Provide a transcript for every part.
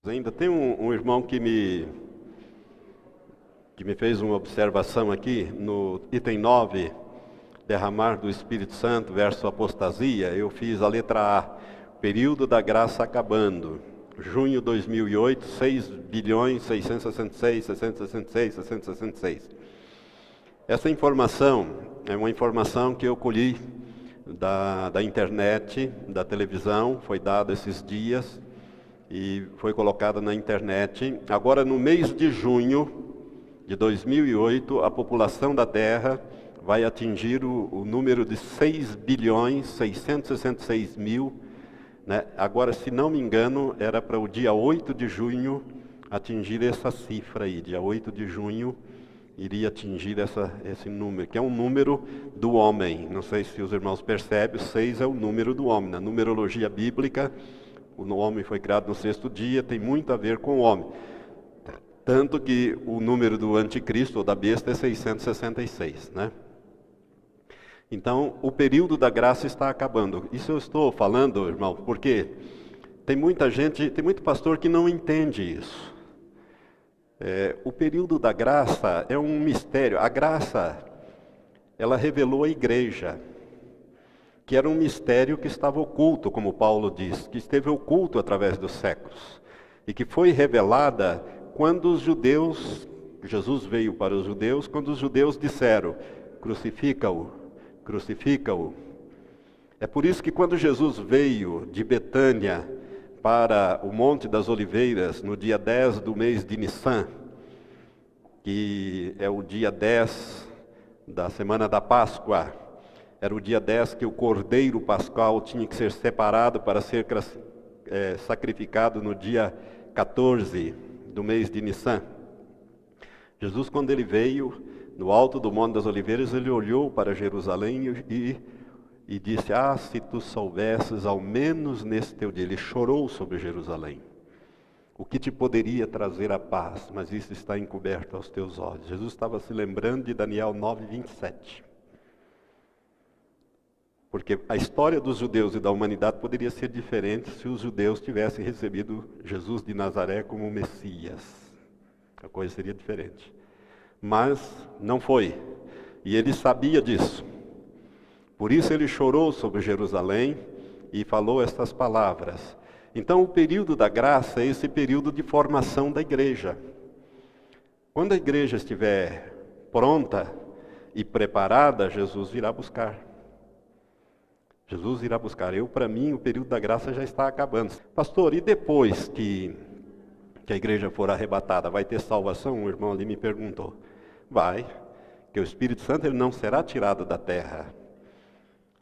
Ainda tem um irmão que me fez uma observação aqui, no item 9, derramar do Espírito Santo versus apostasia. Eu fiz a letra A, período da graça acabando. Junho 2008, 6 bilhões, 666, 666, 666. Essa informação é uma informação que eu colhi da internet, da televisão, foi dada esses dias e foi colocada na internet. Agora, no mês de junho de 2008, a população da Terra vai atingir o número de 6 bilhões, 666 mil. Né? Agora, se não me engano, era para o dia 8 de junho atingir essa cifra aí. Dia 8 de junho iria atingir esse número, que é um número do homem. Não sei se os irmãos percebem, o 6 é o número do homem. Na numerologia bíblica, o homem foi criado no sexto dia, tem muito a ver com o homem. Tanto que o número do anticristo, ou da besta, é 666, né? Então, o período da graça está acabando. Isso eu estou falando, irmão, porque tem muita gente, tem muito pastor que não entende isso. O período da graça é um mistério. A graça, ela revelou a igreja, que era um mistério que estava oculto, como Paulo diz, que esteve oculto através dos séculos, e que foi revelada quando os judeus, Jesus veio para os judeus, quando os judeus disseram, crucifica-o, crucifica-o. É por isso que quando Jesus veio de Betânia para o Monte das Oliveiras, no dia 10 do mês de Nissan, que é o dia 10 da semana da Páscoa, era o dia 10 que o cordeiro pascal tinha que ser separado para ser sacrificado no dia 14 do mês de Nissan. Jesus, quando ele veio no alto do Monte das Oliveiras, ele olhou para Jerusalém e disse, se tu soubesses, ao menos nesse teu dia, ele chorou sobre Jerusalém, o que te poderia trazer a paz, mas isso está encoberto aos teus olhos. Jesus estava se lembrando de Daniel 9:27. Porque a história dos judeus e da humanidade poderia ser diferente se os judeus tivessem recebido Jesus de Nazaré como Messias. A coisa seria diferente. Mas não foi. E ele sabia disso. Por isso ele chorou sobre Jerusalém e falou estas palavras. Então o período da graça é esse período de formação da igreja. Quando a igreja estiver pronta e preparada, Jesus virá buscar. Jesus irá buscar. Para mim, o período da graça já está acabando. Pastor, e depois que a igreja for arrebatada, vai ter salvação? Um irmão ali me perguntou. Vai, que o Espírito Santo ele não será tirado da terra.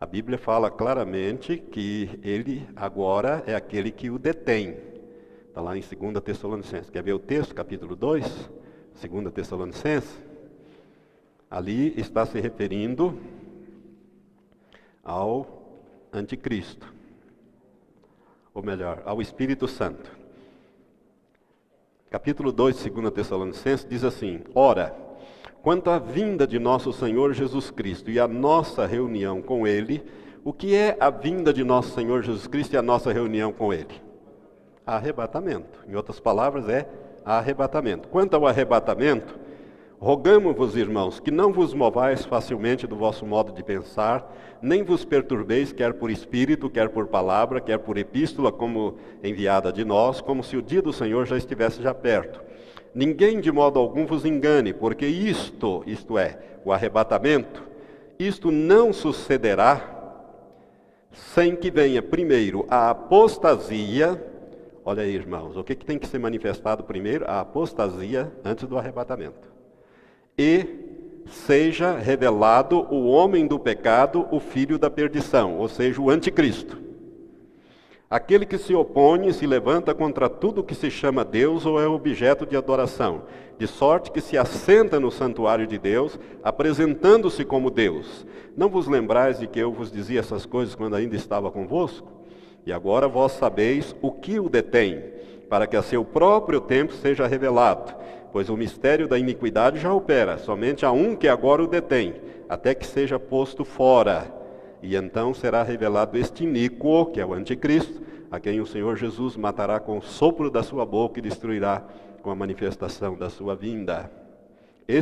A Bíblia fala claramente que ele agora é aquele que o detém. Está lá em 2 Tessalonicenses. Quer ver o texto, capítulo 2? 2 Tessalonicenses. Ali está se referindo ao anticristo, ou melhor, ao Espírito Santo. Capítulo 2, 2 Tessalonicenses, diz assim, ora, quanto à vinda de nosso Senhor Jesus Cristo e a nossa reunião com Ele, o que é a vinda de nosso Senhor Jesus Cristo e a nossa reunião com Ele? Arrebatamento. Em outras palavras, é arrebatamento. Quanto ao arrebatamento, rogamo-vos, irmãos, que não vos movais facilmente do vosso modo de pensar, nem vos perturbeis, quer por espírito, quer por palavra, quer por epístola, como enviada de nós, como se o dia do Senhor já estivesse já perto. Ninguém de modo algum vos engane, porque isto é, o arrebatamento, isto não sucederá sem que venha primeiro a apostasia. Olha aí, irmãos, o que tem que ser manifestado primeiro? A apostasia antes do arrebatamento. E seja revelado o homem do pecado, o filho da perdição, ou seja, o anticristo. Aquele que se opõe e se levanta contra tudo que se chama Deus ou é objeto de adoração, de sorte que se assenta no santuário de Deus, apresentando-se como Deus. Não vos lembrais de que eu vos dizia essas coisas quando ainda estava convosco? E agora vós sabeis o que o detém, para que a seu próprio tempo seja revelado. Pois o mistério da iniquidade já opera, somente há um que agora o detém, até que seja posto fora. E então será revelado este iníquo, que é o anticristo, a quem o Senhor Jesus matará com o sopro da sua boca e destruirá com a manifestação da sua vinda. A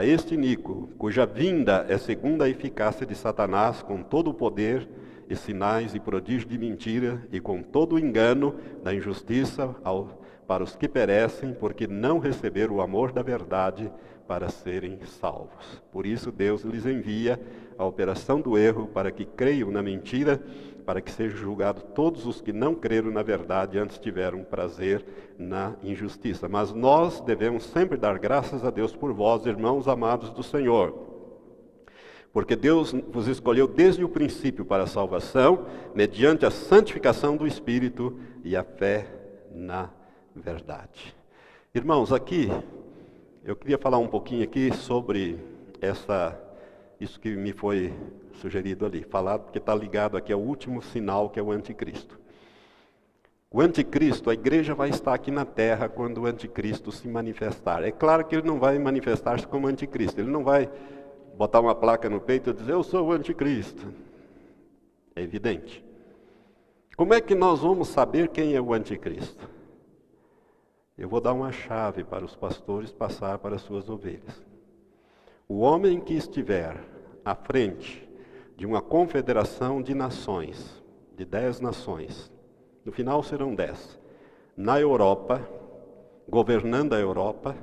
este Níquo, cuja vinda é segundo a eficácia de Satanás, com todo o poder e sinais e prodígio de mentira, e com todo o engano da injustiça para os que perecem, porque não receberam o amor da verdade para serem salvos. Por isso Deus lhes envia a operação do erro, para que creiam na mentira, para que sejam julgados todos os que não creram na verdade, antes tiveram prazer na injustiça. Mas nós devemos sempre dar graças a Deus por vós, irmãos amados do Senhor, porque Deus vos escolheu desde o princípio para a salvação, mediante a santificação do Espírito e a fé na verdade. Irmãos, aqui, eu queria falar um pouquinho aqui sobre isso que me foi sugerido ali, falar porque está ligado aqui ao último sinal, que é o anticristo. O anticristo, a igreja vai estar aqui na terra quando o anticristo se manifestar. É claro que ele não vai manifestar-se como anticristo, ele não vai botar uma placa no peito e dizer, eu sou o anticristo. É evidente. Como é que nós vamos saber quem é o anticristo? Eu vou dar uma chave para os pastores passar para as suas ovelhas. O homem que estiver à frente de uma confederação de nações, de 10 nações, no final serão 10, na Europa, governando a Europa,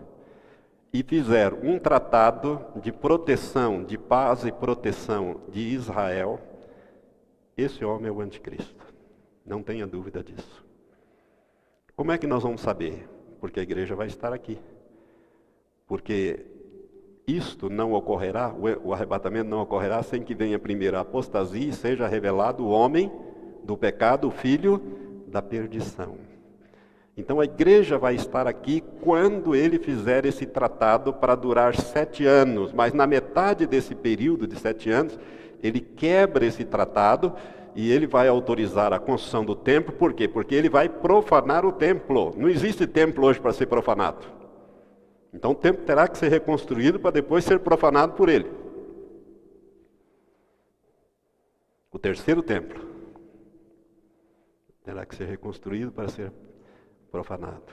e fizer um tratado de proteção, de paz e proteção de Israel, esse homem é o anticristo. Não tenha dúvida disso. Como é que nós vamos saber? Porque a igreja vai estar aqui. Porque isto não ocorrerá, o arrebatamento não ocorrerá sem que venha primeiro a apostasia e seja revelado o homem do pecado, o filho da perdição. Então a igreja vai estar aqui quando ele fizer esse tratado para durar 7 anos. Mas na metade desse período de 7 anos, ele quebra esse tratado e ele vai autorizar a construção do templo. Por quê? Porque ele vai profanar o templo. Não existe templo hoje para ser profanado. Então o templo terá que ser reconstruído para depois ser profanado por ele. O terceiro templo terá que ser reconstruído para ser profanado.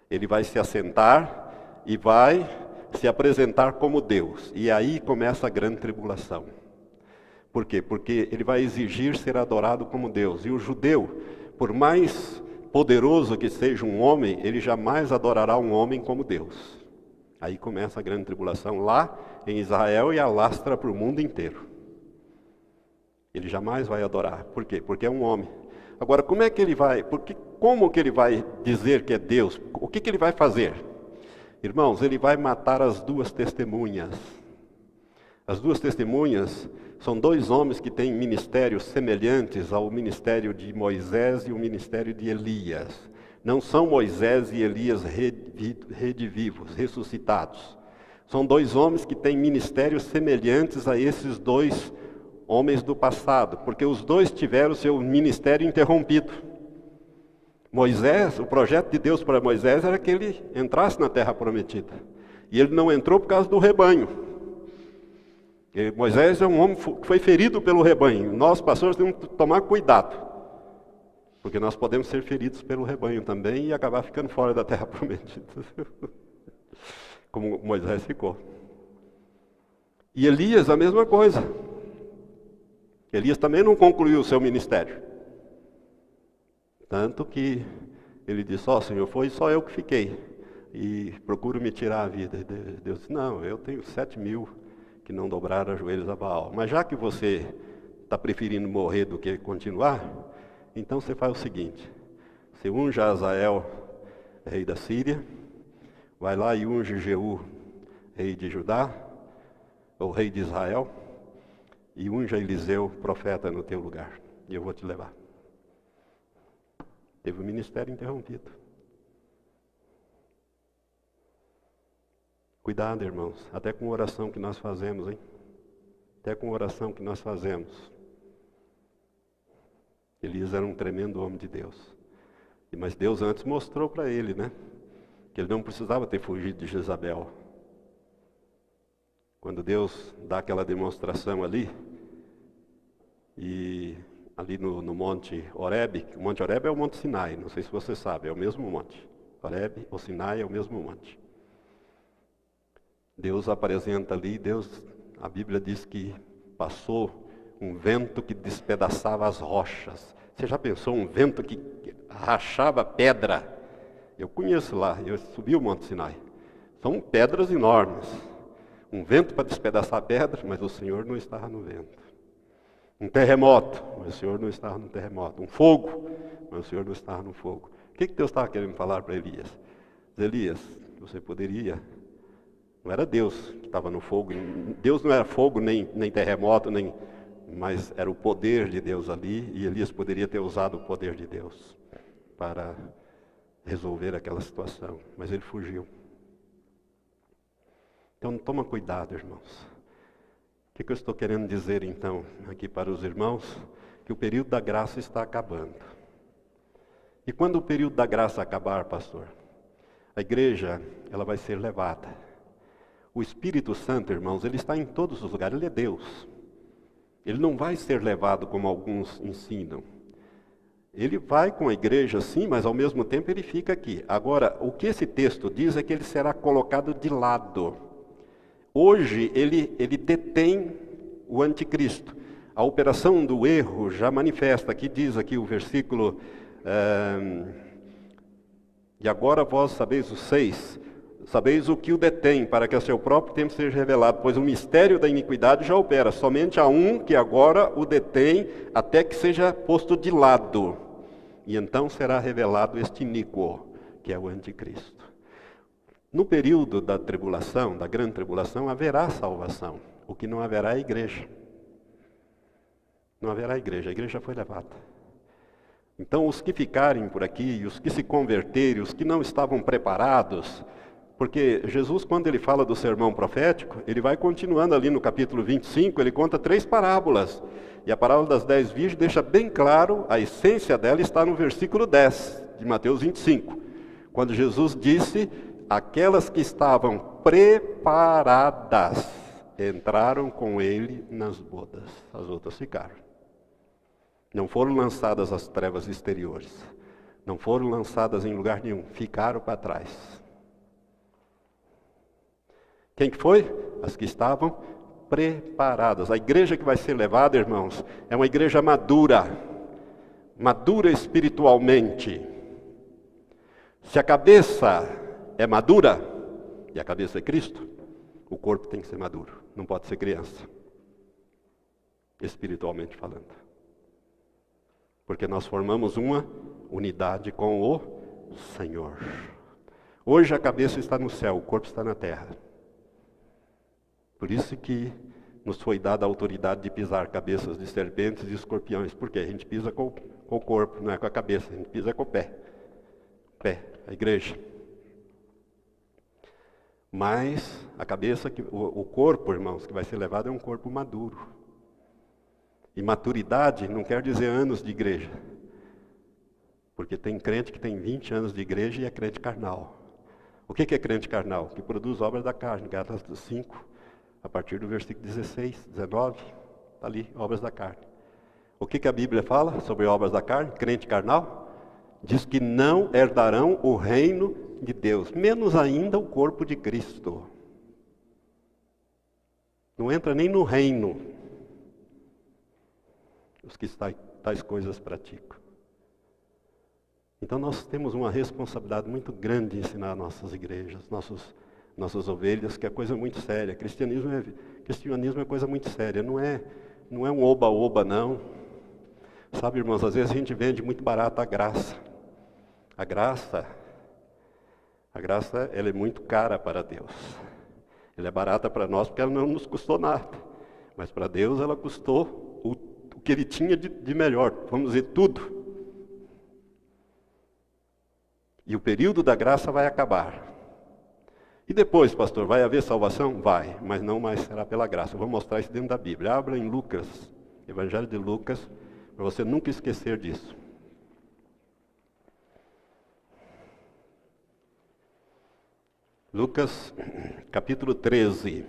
Ele vai se assentar e vai se apresentar como Deus. E aí começa a grande tribulação. Por quê? Porque ele vai exigir ser adorado como Deus. E o judeu, por mais poderoso que seja um homem, ele jamais adorará um homem como Deus. Aí começa a grande tribulação lá em Israel e alastra para o mundo inteiro. Ele jamais vai adorar. Por quê? Porque é um homem. Agora, como que ele vai dizer que é Deus? O que ele vai fazer? Irmãos, ele vai matar as 2 testemunhas. As 2 testemunhas são 2 homens que têm ministérios semelhantes ao ministério de Moisés e o ministério de Elias. Não são Moisés e Elias redivivos, ressuscitados. São 2 homens que têm ministérios semelhantes a esses 2 homens do passado, porque os 2 tiveram seu ministério interrompido. Moisés, o projeto de Deus para Moisés era que ele entrasse na terra prometida. E ele não entrou por causa do rebanho. Moisés é um homem que foi ferido pelo rebanho. Nós, pastores, temos que tomar cuidado, porque nós podemos ser feridos pelo rebanho também e acabar ficando fora da terra prometida, como Moisés ficou. E Elias, a mesma coisa. Elias também não concluiu o seu ministério. Tanto que ele disse, Senhor, foi só eu que fiquei. E procuro me tirar a vida. E Deus disse, não, eu tenho 7.000 que não dobraram os joelhos a Baal. Mas já que você está preferindo morrer do que continuar, então você faz o seguinte. Você unge Azael, rei da Síria. Vai lá e unge Jeú, rei de Judá, ou rei de Israel. E unja Eliseu, profeta, no teu lugar. E eu vou te levar. Teve o ministério interrompido. Cuidado, irmãos. Até com a oração que nós fazemos, hein? Até com a oração que nós fazemos. Elias era um tremendo homem de Deus. Mas Deus antes mostrou para ele, né? Que ele não precisava ter fugido de Jezabel. Quando Deus dá aquela demonstração ali, e ali no Monte Horebe. O Monte Horebe é o Monte Sinai, não sei se você sabe, é o mesmo monte. Horebe ou Sinai é o mesmo monte. Deus apresenta ali, a Bíblia diz que passou um vento que despedaçava as rochas. Você já pensou um vento que rachava pedra? Eu conheço lá, eu subi o Monte Sinai. São pedras enormes. Um vento para despedaçar pedra, mas o Senhor não estava no vento. Um terremoto, mas o Senhor não estava no terremoto. Um fogo, mas o Senhor não estava no fogo. O que Deus estava querendo falar para Elias? Elias, você poderia... Não era Deus que estava no fogo. Deus não era fogo, nem terremoto, mas era o poder de Deus ali. E Elias poderia ter usado o poder de Deus para resolver aquela situação. Mas ele fugiu. Então toma cuidado, irmãos. O que eu estou querendo dizer então aqui para os irmãos? Que o período da graça está acabando. E quando o período da graça acabar, pastor? A igreja, ela vai ser levada. O Espírito Santo, irmãos, ele está em todos os lugares, ele é Deus. Ele não vai ser levado como alguns ensinam. Ele vai com a igreja sim, mas ao mesmo tempo ele fica aqui. Agora, o que esse texto diz é que ele será colocado de lado. Hoje ele detém o anticristo. A operação do erro já manifesta, aqui diz aqui o versículo, e agora vós sabeis o 6, sabeis o que o detém, para que a seu próprio tempo seja revelado, pois o mistério da iniquidade já opera, somente há um que agora o detém, até que seja posto de lado, e então será revelado este iníquo, que é o anticristo. No período da tribulação, da grande tribulação, haverá salvação, o que não haverá é a igreja. Não haverá igreja, a igreja foi levada. Então os que ficarem por aqui, os que se converterem, os que não estavam preparados, porque Jesus, quando ele fala do sermão profético, ele vai continuando ali no capítulo 25, ele conta 3 parábolas. E a parábola das 10 virgens deixa bem claro, a essência dela está no versículo 10 de Mateus 25. Quando Jesus disse, aquelas que estavam preparadas, entraram com ele nas bodas, as outras ficaram. Não foram lançadas às trevas exteriores, não foram lançadas em lugar nenhum, ficaram para trás. Quem que foi? As que estavam preparadas. A igreja que vai ser levada, irmãos, é uma igreja madura, madura espiritualmente. Se a cabeça é madura, e a cabeça é Cristo, o corpo tem que ser maduro, não pode ser criança, espiritualmente falando. Porque nós formamos uma unidade com o Senhor. Hoje a cabeça está no céu, o corpo está na terra. Por isso que nos foi dada a autoridade de pisar cabeças de serpentes e escorpiões. Porque a gente pisa com o corpo, não é com a cabeça, a gente pisa com o pé. A igreja. Mas a cabeça, o corpo, irmãos, que vai ser levado é um corpo maduro. E maturidade não quer dizer anos de igreja. Porque tem crente que tem 20 anos de igreja e é crente carnal. O que é crente carnal? Que produz obras da carne, Gálatas 5, a partir do versículo 16, 19, está ali, obras da carne. O que a Bíblia fala sobre obras da carne? Crente carnal? Diz que não herdarão o reino de Deus, menos ainda o corpo de Cristo. Não entra nem no reino os que tais coisas praticam. Então nós temos uma responsabilidade muito grande de ensinar nossas igrejas, nossas ovelhas, que é coisa muito séria. Cristianismo é coisa muito séria, não é um oba-oba, não. Sabe, irmãos, às vezes a gente vende muito barato a graça. A graça, ela é muito cara para Deus. Ela é barata para nós porque ela não nos custou nada. Mas para Deus ela custou o que Ele tinha de melhor, vamos dizer, tudo. E o período da graça vai acabar. E depois, pastor, vai haver salvação? Vai, mas não mais será pela graça. Eu vou mostrar isso dentro da Bíblia. Abra em Lucas, Evangelho de Lucas, para você nunca esquecer disso. Lucas, capítulo 13.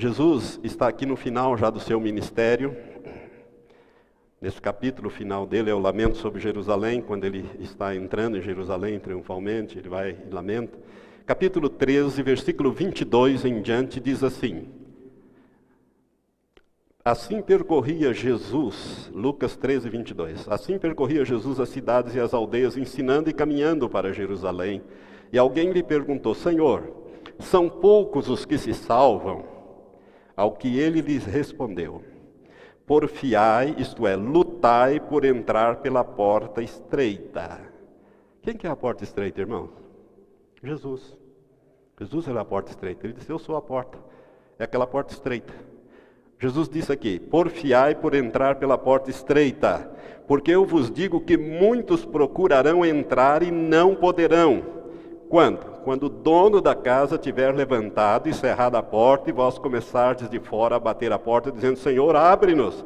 Jesus está aqui no final já do seu ministério. Nesse capítulo final dele é o lamento sobre Jerusalém, quando ele está entrando em Jerusalém triunfalmente, ele vai e lamenta. Capítulo 13, versículo 22 em diante, diz assim: Assim percorria Jesus, Lucas 13, 22. Assim percorria Jesus as cidades e as aldeias, ensinando e caminhando para Jerusalém. E alguém lhe perguntou: Senhor, são poucos os que se salvam? Ao que ele lhes respondeu: Porfiai, isto é, lutai por entrar pela porta estreita. Quem que é a porta estreita, irmãos? Jesus. Jesus é a porta estreita. Ele disse: eu sou a porta. É aquela porta estreita. Jesus disse aqui: porfiai por entrar pela porta estreita, porque eu vos digo que muitos procurarão entrar e não poderão. Quando? Quando o dono da casa tiver levantado e cerrado a porta, e vós começardes de fora a bater a porta, dizendo: Senhor, abre-nos.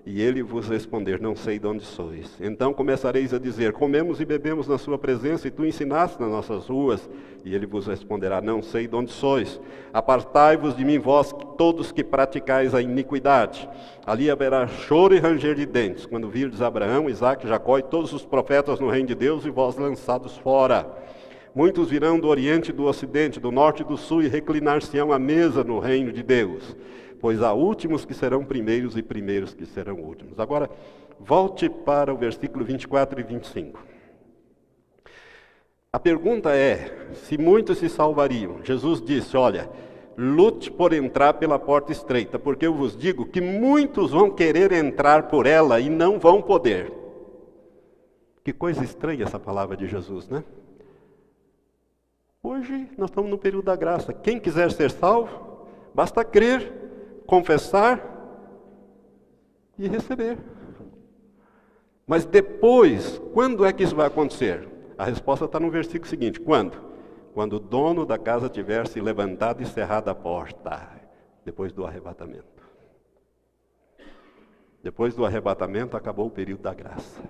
E ele vos responder: não sei de onde sois. Então começareis a dizer: comemos e bebemos na sua presença, e tu ensinaste nas nossas ruas. E ele vos responderá: não sei de onde sois. Apartai-vos de mim, vós todos que praticais a iniquidade. Ali haverá choro e ranger de dentes, quando virdes Abraão, Isaque, Jacó e todos os profetas no reino de Deus, e vós lançados fora. Muitos virão do oriente e do ocidente, do norte e do sul, e reclinar-se-ão à mesa no reino de Deus. Pois há últimos que serão primeiros e primeiros que serão últimos. Agora, volte para o versículo 24 e 25. A pergunta é, se muitos se salvariam. Jesus disse: olha, lute por entrar pela porta estreita, porque eu vos digo que muitos vão querer entrar por ela e não vão poder. Que coisa estranha essa palavra de Jesus, né? Hoje nós estamos no período da graça. Quem quiser ser salvo, basta crer, confessar e receber. Mas depois, quando é que isso vai acontecer? A resposta está no versículo seguinte: quando? Quando o dono da casa tiver se levantado e cerrado a porta, depois do arrebatamento. Depois do arrebatamento acabou o período da graça.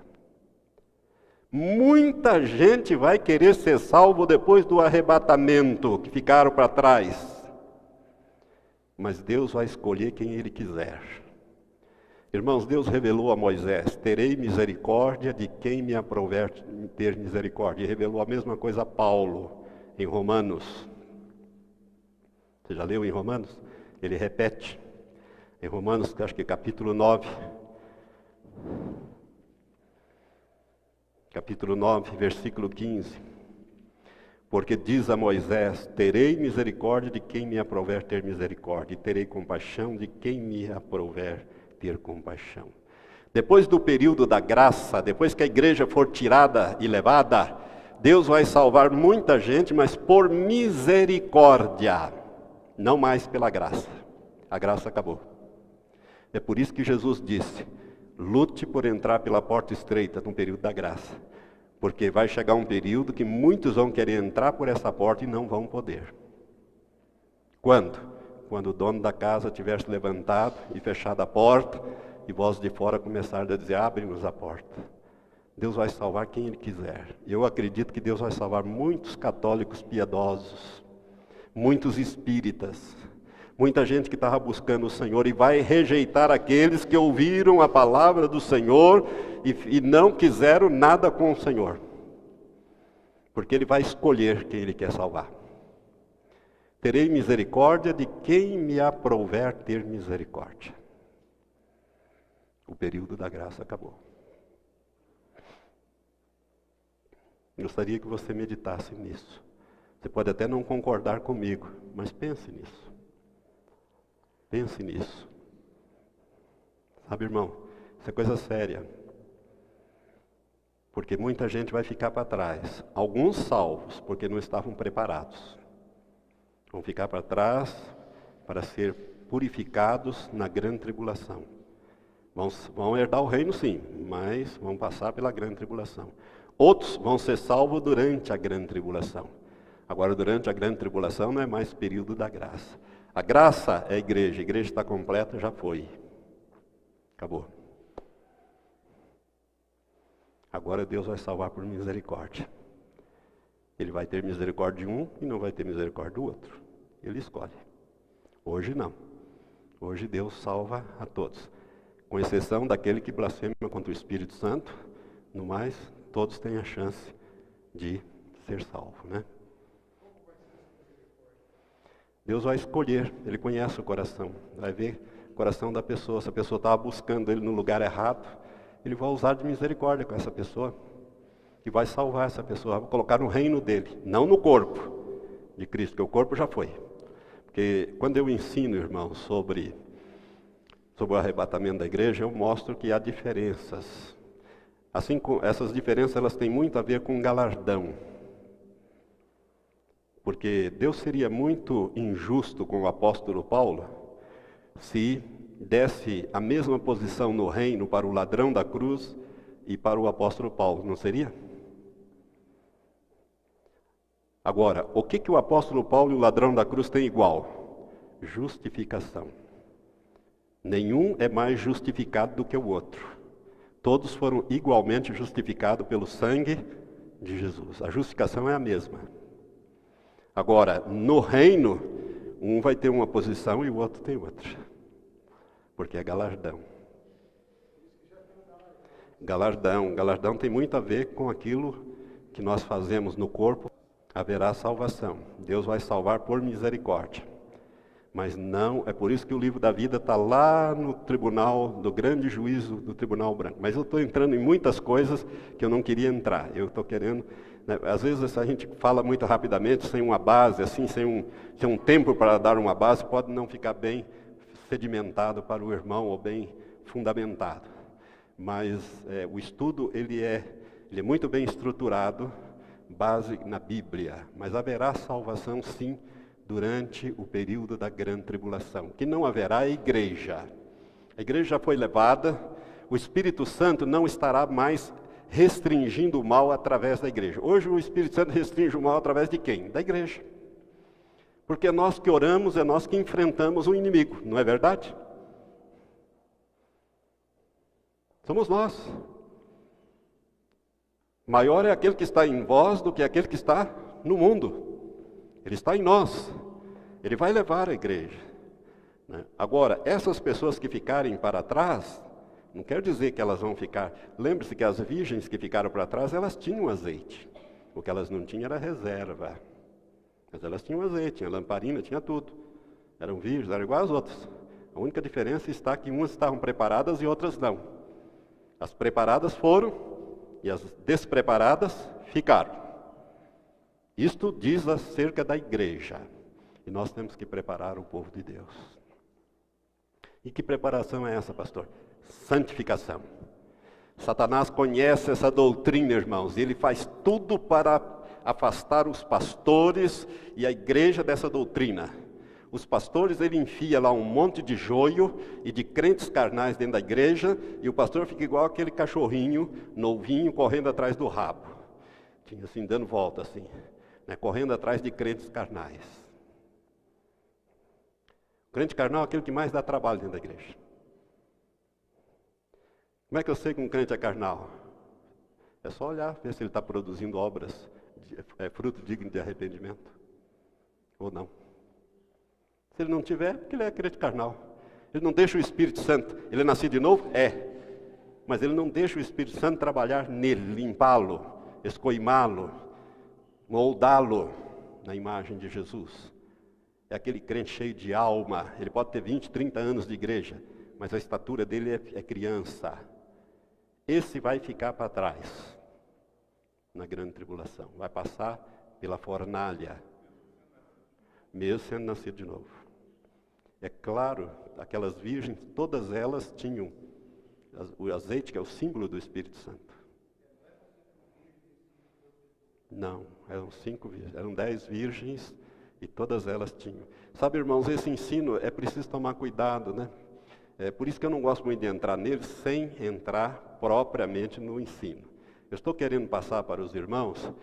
Muita gente vai querer ser salvo depois do arrebatamento, que ficaram para trás. Mas Deus vai escolher quem Ele quiser. Irmãos, Deus revelou a Moisés: terei misericórdia de quem me aprouver ter misericórdia. E revelou a mesma coisa a Paulo, em Romanos. Você já leu em Romanos? Ele repete. Em Romanos, acho que capítulo 9. Capítulo 9, versículo 15. Porque diz a Moisés: terei misericórdia de quem me aprouver ter misericórdia, e terei compaixão de quem me aprouver ter compaixão. Depois do período da graça, depois que a igreja for tirada e levada, Deus vai salvar muita gente, mas por misericórdia, não mais pela graça. A graça acabou. É por isso que Jesus disse: lute por entrar pela porta estreita no período da graça. Porque vai chegar um período que muitos vão querer entrar por essa porta e não vão poder. Quando? Quando o dono da casa tiver se levantado e fechado a porta, e vós de fora começarem a dizer: abre-nos a porta. Deus vai salvar quem Ele quiser. Eu acredito que Deus vai salvar muitos católicos piedosos, muitos espíritas, muita gente que estava buscando o Senhor, e vai rejeitar aqueles que ouviram a palavra do Senhor e não quiseram nada com o Senhor. Porque Ele vai escolher quem Ele quer salvar. Terei misericórdia de quem me aprouver ter misericórdia. O período da graça acabou. Gostaria que você meditasse nisso. Você pode até não concordar comigo, mas pense nisso. Pense nisso. Sabe, irmão, isso é coisa séria. Porque muita gente vai ficar para trás. Alguns salvos, porque não estavam preparados. Vão ficar para trás para ser purificados na grande tribulação. Vão herdar o reino, sim, mas vão passar pela grande tribulação. Outros vão ser salvos durante a grande tribulação. Agora, durante a grande tribulação não é mais período da graça. A graça é a igreja está completa, já foi. Acabou. Agora Deus vai salvar por misericórdia. Ele vai ter misericórdia de um e não vai ter misericórdia do outro. Ele escolhe. Hoje não. Hoje Deus salva a todos, com exceção daquele que blasfema contra o Espírito Santo. No mais, todos têm a chance de ser salvo, né? Deus vai escolher, Ele conhece o coração, vai ver o coração da pessoa. Se a pessoa estava buscando Ele no lugar errado, Ele vai usar de misericórdia com essa pessoa e vai salvar essa pessoa, vai colocar no reino dEle, não no corpo de Cristo, porque o corpo já foi. Porque quando eu ensino, irmãos, sobre o arrebatamento da igreja, eu mostro que há diferenças. Assim, essas diferenças elas têm muito a ver com galardão. Porque Deus seria muito injusto com o apóstolo Paulo se desse a mesma posição no reino para o ladrão da cruz e para o apóstolo Paulo, não seria? Agora, o que o apóstolo Paulo e o ladrão da cruz têm igual? Justificação. Nenhum é mais justificado do que o outro. Todos foram igualmente justificados pelo sangue de Jesus. A justificação é a mesma. Agora, no reino, um vai ter uma posição e o outro tem outra. Porque é galardão. Galardão tem muito a ver com aquilo que nós fazemos no corpo. Haverá salvação. Deus vai salvar por misericórdia. Mas não, é por isso que o livro da vida está lá no tribunal, do grande juízo do tribunal branco. Mas eu estou entrando em muitas coisas que eu não queria entrar. Eu estou querendo, né, às vezes a gente fala muito rapidamente, sem uma base, assim, sem um tempo para dar uma base, pode não ficar bem sedimentado para o irmão ou bem fundamentado. Mas o estudo ele é muito bem estruturado, base na Bíblia. Mas haverá salvação sim, durante o período da grande tribulação, que não haverá igreja. A igreja já foi levada, o Espírito Santo não estará mais restringindo o mal através da igreja. Hoje o Espírito Santo restringe o mal através de quem? Da igreja. Porque é nós que oramos, é nós que enfrentamos o inimigo, não é verdade? Somos nós. Maior é aquele que está em vós do que aquele que está no mundo. Ele está em nós. Ele vai levar a igreja. Né? Agora, essas pessoas que ficarem para trás, não quer dizer que elas vão ficar. Lembre-se que as virgens que ficaram para trás, elas tinham azeite. O que elas não tinham era reserva. Mas elas tinham azeite, tinha lamparina, tinha tudo. Eram virgens, eram igual às outras. A única diferença está que umas estavam preparadas e outras não. As preparadas foram e as despreparadas ficaram. Isto diz acerca da igreja. E nós temos que preparar o povo de Deus. E que preparação é essa, pastor? Santificação. Satanás conhece essa doutrina, irmãos. Ele faz tudo para afastar os pastores e a igreja dessa doutrina. Os pastores, ele enfia lá um monte de joio e de crentes carnais dentro da igreja, e o pastor fica igual aquele cachorrinho novinho correndo atrás do rabo. Tinha assim, dando volta assim. Né, correndo atrás de crentes carnais. O crente carnal é aquele que mais dá trabalho dentro da igreja. Como é que eu sei que um crente é carnal? É só olhar, ver se ele está produzindo obras, fruto digno de arrependimento. Ou não. Se ele não tiver, é porque ele é crente carnal. Ele não deixa o Espírito Santo. Ele é nascido de novo? É. Mas ele não deixa o Espírito Santo trabalhar nele, limpá-lo, escoimá-lo, moldá-lo na imagem de Jesus. É aquele crente cheio de alma. Ele pode ter 20, 30 anos de igreja, mas a estatura dele é criança. Esse vai ficar para trás na grande tribulação. Vai passar pela fornalha, mesmo sendo nascido de novo. É claro, aquelas virgens, todas elas tinham o azeite, que é o símbolo do Espírito Santo. Não, eram 5 virgens, eram 10 virgens e todas elas tinham. Sabe, irmãos, esse ensino é preciso tomar cuidado, né? É por isso que eu não gosto muito de entrar nele sem entrar propriamente no ensino. Eu estou querendo passar para os irmãos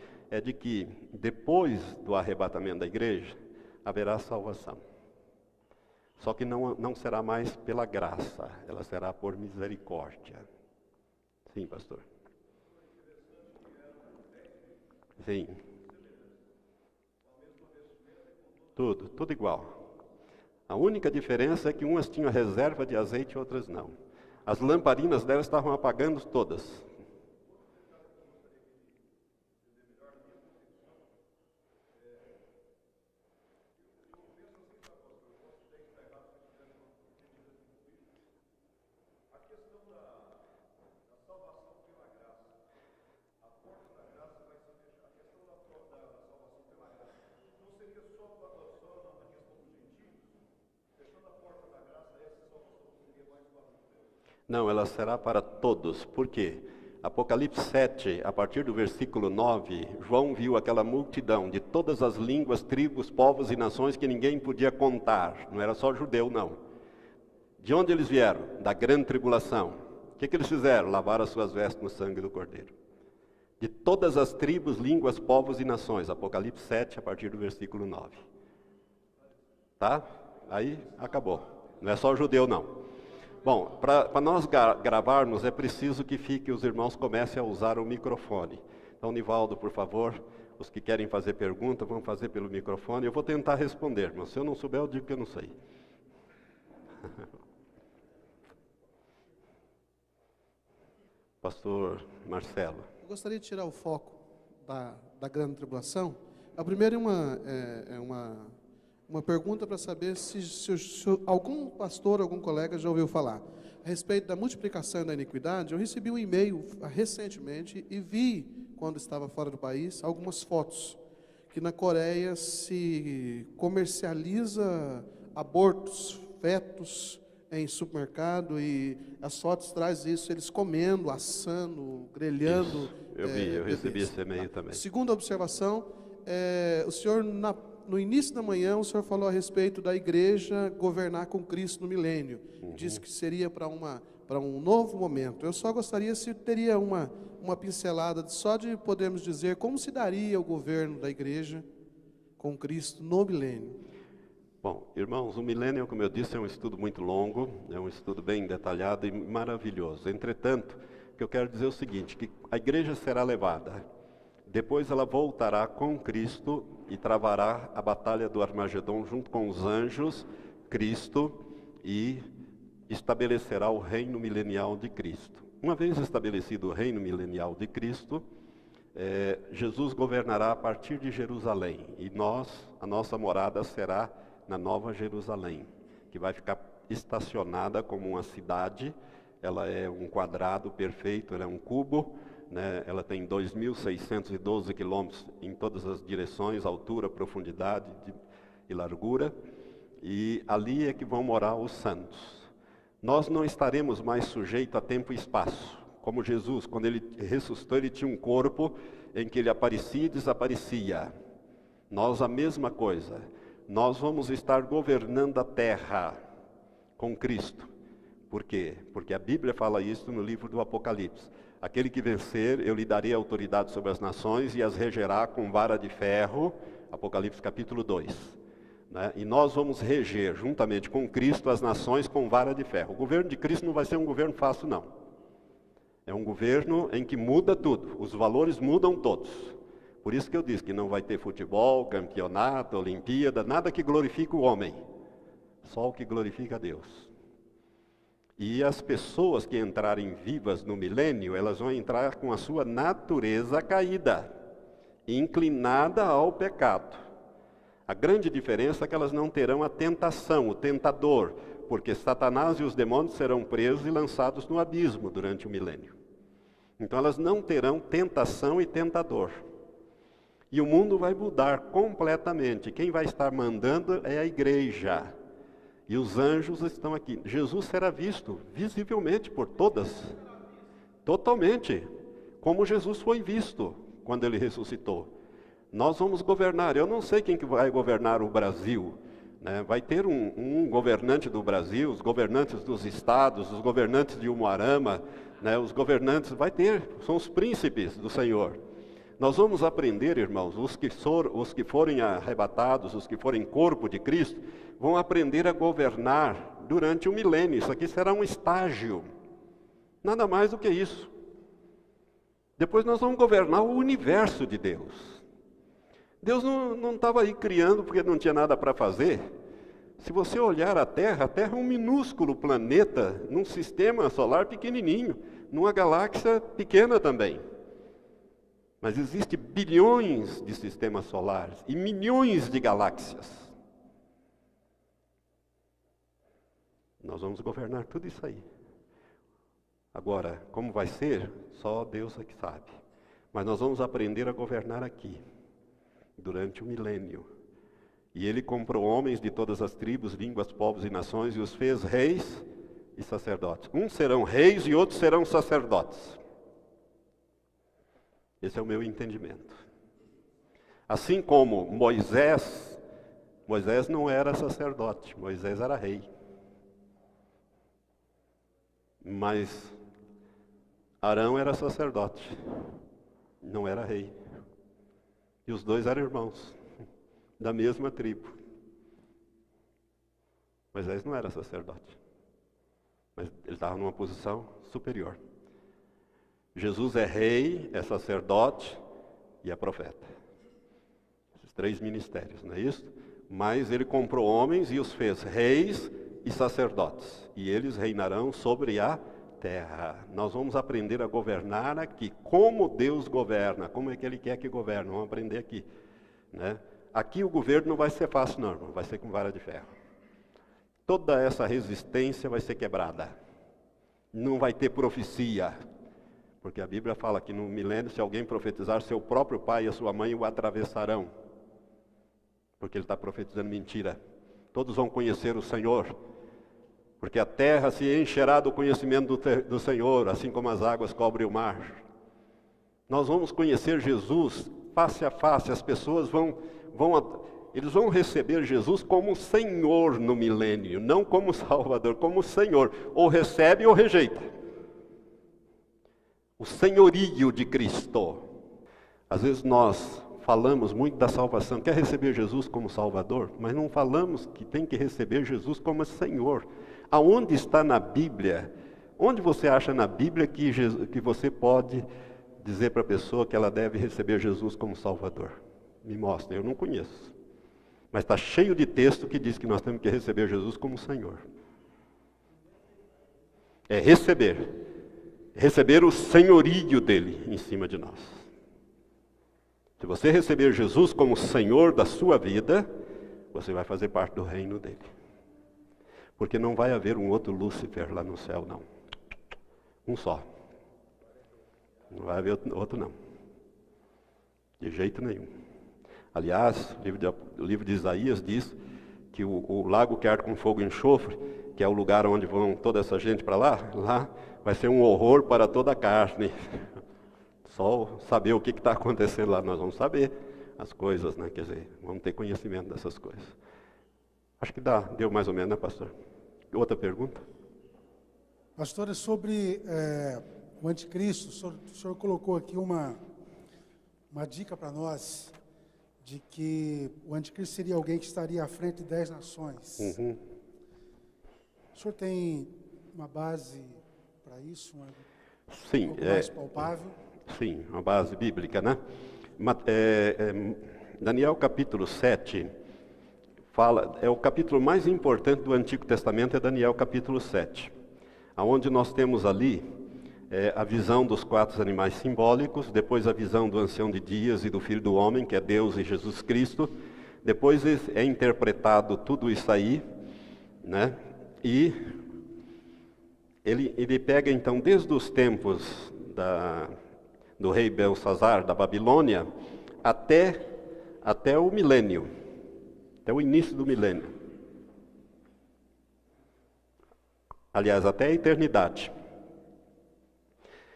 de que depois do arrebatamento da igreja haverá salvação. Só que não será mais pela graça, ela será por misericórdia. Sim, pastor. Sim. Tudo igual. A única diferença é que umas tinham reserva de azeite e outras não. As lamparinas delas estavam apagando todas. Não, ela será para todos. Por quê? Apocalipse 7, a partir do versículo 9, João viu aquela multidão de todas as línguas, tribos, povos e nações que ninguém podia contar. Não era só judeu, não. De onde eles vieram? Da grande tribulação. O que eles fizeram? Lavaram as suas vestes no sangue do Cordeiro. De todas as tribos, línguas, povos e nações. Apocalipse 7, a partir do versículo 9. Tá? Aí acabou. Não é só judeu, não. Bom, para nós gravarmos é preciso que os irmãos comecem a usar o microfone. Então, Nivaldo, por favor, os que querem fazer pergunta, vão fazer pelo microfone. Eu vou tentar responder, mas se eu não souber, eu digo que eu não sei. Pastor Marcelo. Eu gostaria de tirar o foco da grande tribulação. A primeira é uma pergunta para saber se algum pastor, algum colega já ouviu falar. A respeito da multiplicação e da iniquidade, eu recebi um e-mail recentemente e vi, quando estava fora do país, algumas fotos, que na Coreia se comercializa abortos, fetos em supermercado, e as fotos trazem isso, eles comendo, assando, grelhando. Isso, eu recebi esse e-mail também. Segunda observação, o senhor, no início da manhã, o senhor falou a respeito da igreja governar com Cristo no milênio. Disse que seria para um novo momento. Eu só gostaria se teria uma pincelada só de podermos dizer como se daria o governo da igreja com Cristo no milênio. Bom, irmãos, o milênio, como eu disse, é um estudo muito longo, é um estudo bem detalhado e maravilhoso. Entretanto, o que eu quero dizer é o seguinte, que a igreja será levada, depois ela voltará com Cristo e travará a batalha do Armagedon junto com os anjos, Cristo, e estabelecerá o reino milenial de Cristo. Uma vez estabelecido o reino milenial de Cristo, Jesus governará a partir de Jerusalém, e a nossa morada será na Nova Jerusalém, que vai ficar estacionada como uma cidade. Ela é um quadrado perfeito, ela é um cubo, né? Ela tem 2.612 quilômetros em todas as direções, altura, profundidade e largura, e ali é que vão morar os santos. Nós não estaremos mais sujeitos a tempo e espaço. Como Jesus, quando ele ressuscitou, ele tinha um corpo em que ele aparecia e desaparecia. Nós a mesma coisa. Nós vamos estar governando a terra com Cristo. Por quê? Porque a Bíblia fala isso no livro do Apocalipse. Aquele que vencer, eu lhe darei autoridade sobre as nações e as regerá com vara de ferro. Apocalipse capítulo 2. Né? E nós vamos reger, juntamente com Cristo, as nações com vara de ferro. O governo de Cristo não vai ser um governo fácil, não. É um governo em que muda tudo. Os valores mudam todos. Por isso que eu disse que não vai ter futebol, campeonato, Olimpíada, nada que glorifique o homem. Só o que glorifica a Deus. E as pessoas que entrarem vivas no milênio, elas vão entrar com a sua natureza caída, inclinada ao pecado. A grande diferença é que elas não terão a tentação, o tentador, porque Satanás e os demônios serão presos e lançados no abismo durante o milênio. Então elas não terão tentação e tentador. E o mundo vai mudar completamente. Quem vai estar mandando é a igreja. E os anjos estão aqui. Jesus será visto visivelmente por todas. Totalmente. Como Jesus foi visto quando ele ressuscitou. Nós vamos governar. Eu não sei quem que vai governar o Brasil. Né? Vai ter um governante do Brasil, os governantes dos estados, os governantes de Umuarama, né? Os governantes, vai ter, são os príncipes do Senhor. Nós vamos aprender, irmãos, os que forem arrebatados, os que forem corpo de Cristo, vão aprender a governar durante o milênio. Isso aqui será um estágio. Nada mais do que isso. Depois nós vamos governar o universo de Deus. Deus não estava aí criando porque não tinha nada para fazer. Se você olhar a Terra é um minúsculo planeta num sistema solar pequenininho, numa galáxia pequena também. Mas existem bilhões de sistemas solares e milhões de galáxias. Nós vamos governar tudo isso aí. Agora, como vai ser? Só Deus é que sabe. Mas nós vamos aprender a governar aqui, durante o milênio. E ele comprou homens de todas as tribos, línguas, povos e nações e os fez reis e sacerdotes. Uns serão reis e outros serão sacerdotes. Esse é o meu entendimento. Assim como Moisés não era sacerdote, Moisés era rei. Mas Arão era sacerdote, não era rei. E os dois eram irmãos, da mesma tribo. Moisés não era sacerdote, mas ele estava numa posição superior. Jesus é rei, é sacerdote e é profeta. Esses 3 ministérios, não é isso? Mas ele comprou homens e os fez reis e sacerdotes. E eles reinarão sobre a terra. Nós vamos aprender a governar aqui. Como Deus governa, como é que Ele quer que governe. Vamos aprender aqui, né? Aqui o governo não vai ser fácil, não, irmão. Vai ser com vara de ferro. Toda essa resistência vai ser quebrada. Não vai ter profecia. Porque a Bíblia fala que no milênio, se alguém profetizar, seu próprio pai e a sua mãe o atravessarão. Porque ele está profetizando mentira. Todos vão conhecer o Senhor. Porque a terra se encherá do conhecimento do Senhor, assim como as águas cobrem o mar. Nós vamos conhecer Jesus face a face. As pessoas eles vão receber Jesus como Senhor no milênio, não como Salvador, como Senhor. Ou recebe ou rejeita. O senhorio de Cristo. Às vezes nós falamos muito da salvação, quer receber Jesus como Salvador, mas não falamos que tem que receber Jesus como Senhor. Aonde está na Bíblia? Onde você acha na Bíblia que você pode dizer para a pessoa que ela deve receber Jesus como Salvador? Me mostra, eu não conheço. Mas está cheio de texto que diz que nós temos que receber Jesus como Senhor. É receber. Receber o senhorio dele em cima de nós. Se você receber Jesus como Senhor da sua vida, você vai fazer parte do reino dele. Porque não vai haver um outro Lúcifer lá no céu, não. Um só. Não vai haver outro, não. De jeito nenhum. Aliás, o livro de Isaías diz que o lago que arde com fogo e enxofre, que é o lugar onde vão toda essa gente para lá vai ser um horror para toda a carne. Só saber o que está acontecendo lá, nós vamos saber as coisas, né? Quer dizer, vamos ter conhecimento dessas coisas. Acho que deu mais ou menos, né, pastor? Outra pergunta? Pastor, é sobre o anticristo. O senhor colocou aqui uma dica para nós, de que o anticristo seria alguém que estaria à frente de 10 nações. Uhum. O senhor tem uma base para isso? Sim, um pouco mais palpável? Sim, uma base bíblica, né? Daniel capítulo 7 fala, é o capítulo mais importante do Antigo Testamento, é Daniel capítulo 7, onde nós temos ali a visão dos 4 animais simbólicos, depois a visão do ancião de dias e do Filho do Homem, que é Deus e Jesus Cristo, depois é interpretado tudo isso aí, né? E ele pega então desde os tempos do rei Belsazar da Babilônia até o milênio, até o início do milênio. Aliás, até a eternidade.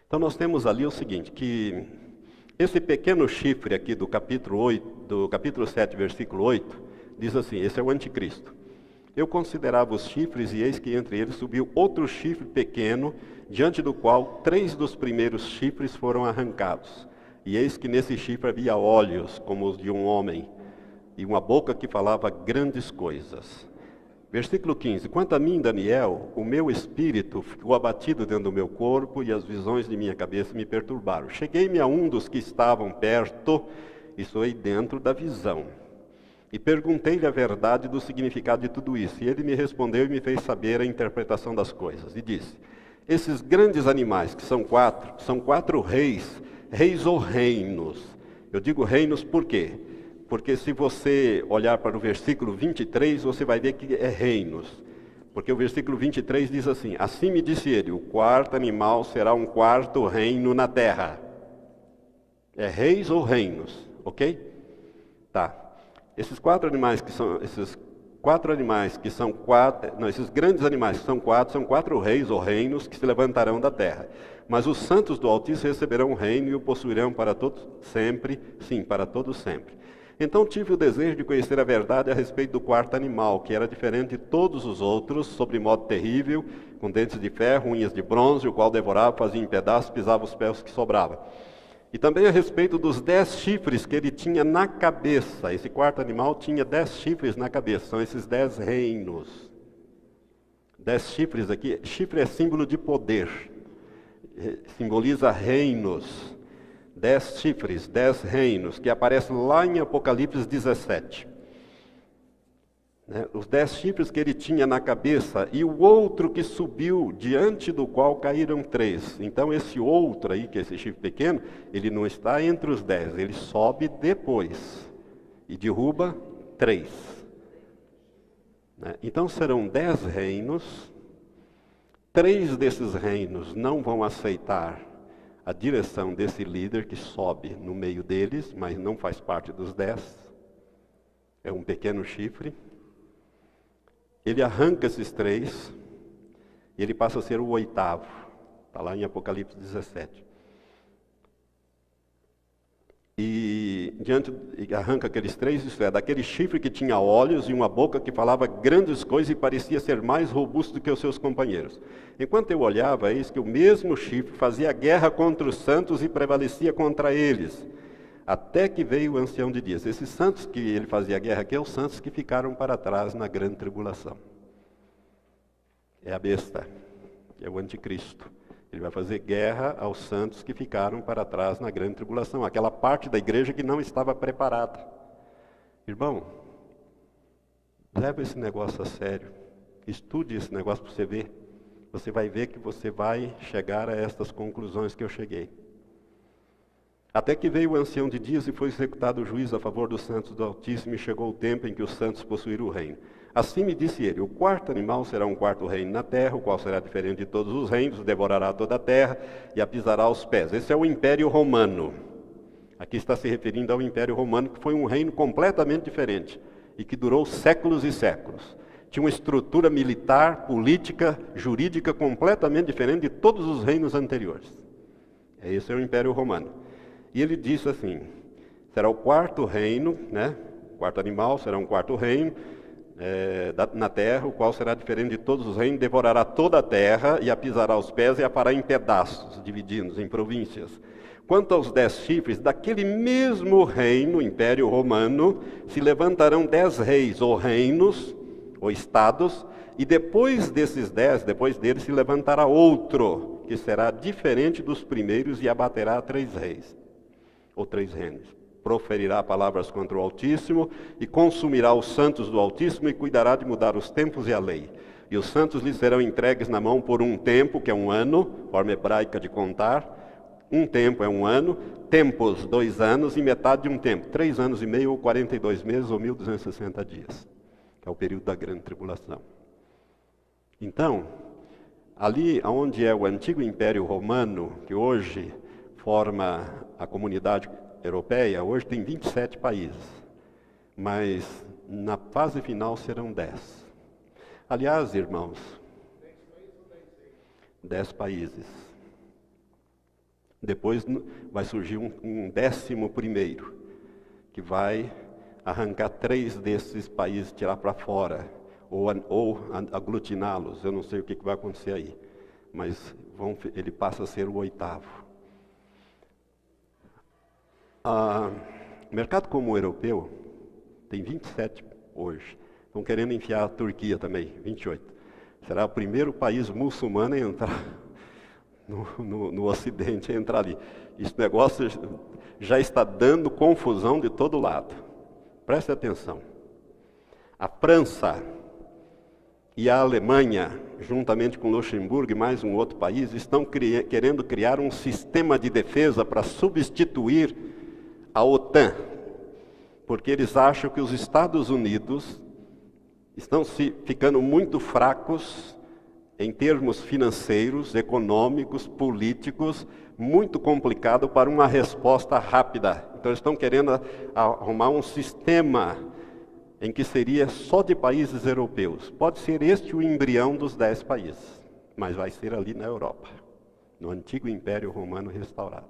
Então nós temos ali o seguinte, que esse pequeno chifre aqui do capítulo 7, versículo 8, diz assim, esse é o anticristo. Eu considerava os chifres, e eis que entre eles subiu outro chifre pequeno, diante do qual 3 dos primeiros chifres foram arrancados. E eis que nesse chifre havia olhos, como os de um homem, e uma boca que falava grandes coisas. Versículo 15. Quanto a mim, Daniel, o meu espírito ficou abatido dentro do meu corpo, e as visões de minha cabeça me perturbaram. Cheguei-me a um dos que estavam perto, e soei dentro da visão. E perguntei-lhe a verdade do significado de tudo isso. E ele me respondeu e me fez saber a interpretação das coisas. E disse: esses grandes animais, que são quatro reis, reis ou reinos. Eu digo reinos por quê? Porque se você olhar para o versículo 23, você vai ver que é reinos. Porque o versículo 23 diz assim: assim me disse ele, o quarto animal será um quarto reino na terra. É reis ou reinos, ok? Tá. Esses grandes animais que são quatro reis ou reinos que se levantarão da terra. Mas os santos do Altíssimo receberão o reino e o possuirão para todos sempre, sim, para todos sempre. Então tive o desejo de conhecer a verdade a respeito do quarto animal, que era diferente de todos os outros, sobre modo terrível, com dentes de ferro, unhas de bronze, o qual devorava, fazia em pedaços, pisava os pés que sobrava. E também a respeito dos 10 chifres que ele tinha na cabeça. Esse quarto animal tinha 10 chifres na cabeça, são esses 10 reinos. 10 chifres aqui, chifre é símbolo de poder, simboliza reinos. 10 chifres, 10 reinos, que aparecem lá em Apocalipse 17. Os 10 chifres que ele tinha na cabeça, e o outro que subiu, diante do qual caíram 3. Então esse outro aí, que é esse chifre pequeno, ele não está entre os 10, ele sobe depois, e derruba 3. Então serão 10 reinos, 3 desses reinos não vão aceitar a direção desse líder que sobe no meio deles, mas não faz parte dos 10. É um pequeno chifre. Ele arranca esses 3, e ele passa a ser o 8º. Está lá em Apocalipse 17. E arranca aqueles 3, isto é, daquele chifre que tinha olhos e uma boca que falava grandes coisas e parecia ser mais robusto do que os seus companheiros. Enquanto eu olhava, eis que o mesmo chifre fazia guerra contra os santos e prevalecia contra eles, até que veio o ancião de dias. Esses santos que ele fazia guerra aqui, são os santos que ficaram para trás na grande tribulação. É a besta, é o anticristo. Ele vai fazer guerra aos santos que ficaram para trás na grande tribulação, aquela parte da igreja que não estava preparada. Irmão, leva esse negócio a sério, estude esse negócio para você ver. Você vai ver que você vai chegar a estas conclusões que eu cheguei. Até que veio o ancião de dias e foi executado o juízo a favor dos santos do Altíssimo, e chegou o tempo em que os santos possuíram o reino. Assim me disse ele: o quarto animal será um quarto reino na terra, o qual será diferente de todos os reinos, devorará toda a terra e a pisará aos pés. Esse é o Império Romano. Aqui está se referindo ao Império Romano, que foi um reino completamente diferente e que durou séculos e séculos. Tinha uma estrutura militar, política, jurídica completamente diferente de todos os reinos anteriores. Esse é o Império Romano. E ele disse assim: será o quarto reino, o quarto animal será um quarto reino na terra, o qual será diferente de todos os reinos, devorará toda a terra e a pisará aos pés e a fará em pedaços, dividindo em províncias. Quanto aos 10 chifres, daquele mesmo reino, Império Romano, se levantarão 10 reis ou reinos, ou estados, e depois desses 10, depois deles se levantará outro, que será diferente dos primeiros e abaterá 3 reis, ou 3 reinos. Proferirá palavras contra o Altíssimo e consumirá os santos do Altíssimo e cuidará de mudar os tempos e a lei. E os santos lhes serão entregues na mão por um tempo, que é um ano, forma hebraica de contar. Um tempo é um ano, tempos 2 anos e metade de um tempo, 3 anos e meio ou 42 meses ou 1260 dias, que é o período da grande tribulação. Então, ali onde é o antigo Império Romano, que hoje forma a comunidade europeia, hoje tem 27 países, mas na fase final serão 10. Aliás, irmãos, 10 países. Depois vai surgir um 11º, que vai arrancar 3 desses países, tirar para fora, ou aglutiná-los. Eu não sei o que vai acontecer aí, mas ele passa a ser o 8º. O mercado comum europeu tem 27 hoje. Estão querendo enfiar a Turquia também, 28. Será o primeiro país muçulmano a entrar no Ocidente, a entrar ali. Esse negócio já está dando confusão de todo lado. Preste atenção. A França e a Alemanha, juntamente com Luxemburgo e mais um outro país, estão querendo criar um sistema de defesa para substituir a OTAN, porque eles acham que os Estados Unidos estão ficando muito fracos em termos financeiros, econômicos, políticos, muito complicado para uma resposta rápida. Então eles estão querendo arrumar um sistema em que seria só de países europeus. Pode ser este o embrião dos 10 países, mas vai ser ali na Europa, no antigo Império Romano restaurado.